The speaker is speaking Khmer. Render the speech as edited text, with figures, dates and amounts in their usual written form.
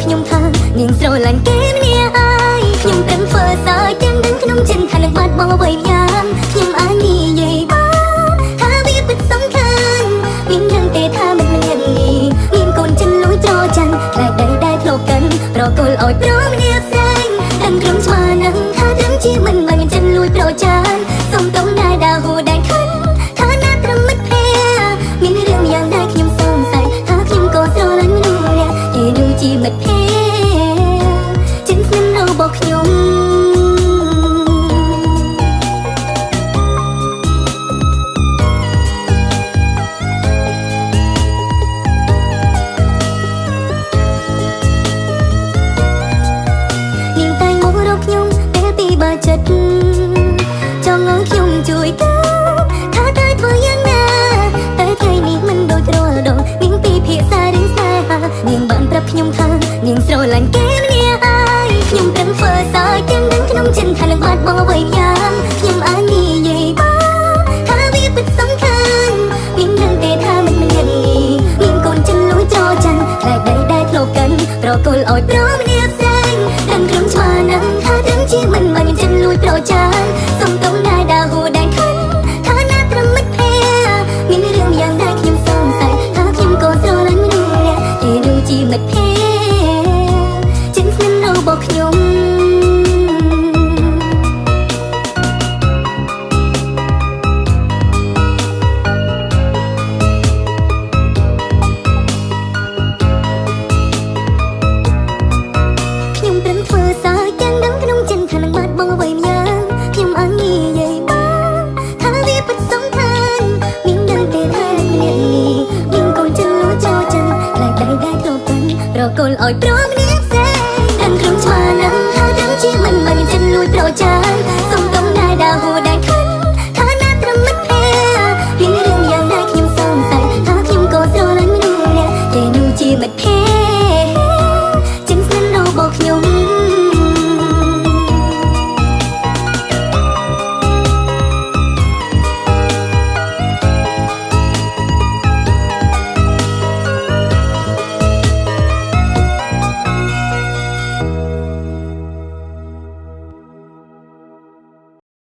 ខ្ញុំថានាងស្រឡាញ់គេម្នាក់ហើយខ្ញុំប្រឹងធ្វើសើចទាំងដឹងក្នុងចិត្តថានឹងបាត់បង់អ្វីយ៉ាងខ្ញុំអាចនិយាយបានថាវាពិតសំខាន់មានដឹងទេថាមិនមាននេះមានកូនចិនលួចត្រច័ន្ទខ្លាចដីដែលធ្លាប់កាន់ប្រគល់ឲ្យប្រម្នាក់ផ្សេងដឹងក្រុមឆ្មានឹងថាត្រឹមជាមិនបានមានចិនលួចប្រច័ន្ទសុំតុងដែរដើរហួរដែរខិនថាណាត្រឹមមិត្តភក្តិមានរឿងយ៉ាងដែរខ្ញុំសង្ស័យថាខ្ញុំក៏ស្រឡាញ់មនុស្សម្នាក់គេដូចជាមិត្តភក្តិចិនស្និទ្ធរបស់ខ្ញុំចិត្តចង់ឲ្យខ្ញុំជួយទៅថាតើធ្វើយ៉ាងណាតែថ្ងៃនេះមិនដូចរាល់ដងនាងពីភាសារឿងស្នេហានាងបានប្រាប់ខ្ញុំថានាងស្រឡាញ់គេម្នាក់ហើយខ្ញុំប្រឹងធ្វើសើចទាំងដឹងក្នុងចិត្តថានឹងបាត់បង់អ្វីយ៉ាងខ្ញុំអាចនិយាយបានថាវាពិតសំខាន់មានដឹងទេថាមិនមាននេះមានកូនចិនលួចត្រច័ន្ទខ្លាចដីដែលធ្លាប់កាន់ប្រគល់ឲ្យប្រម្នាក់ផ្សេងដឹងក្រុមឆ្មានឹងថាត្រឹមជាមិនបានមានចិនលួចប្រច័ន្ទសុំតុងដែរដើរហួរដែរខិនថាណាត្រឹមមិត្តភក្តិមានរឿងយ៉ាងដែរខ្ញុំសង្ស័យថាខ្ញុំក៏ស្រឡាញ់មនុស្សម្នាក់គេដូចជាមិត្តភក្តិចិនស្និទ្ធរបស់ខ្ញុំប្រគល់ឲ្យប្រម្នាក់ផ្សេងដឹងក្រុមឆ្មានឹងថាត្រឹមជាមិនបានមានចិនលួចប្រច័ន្ទ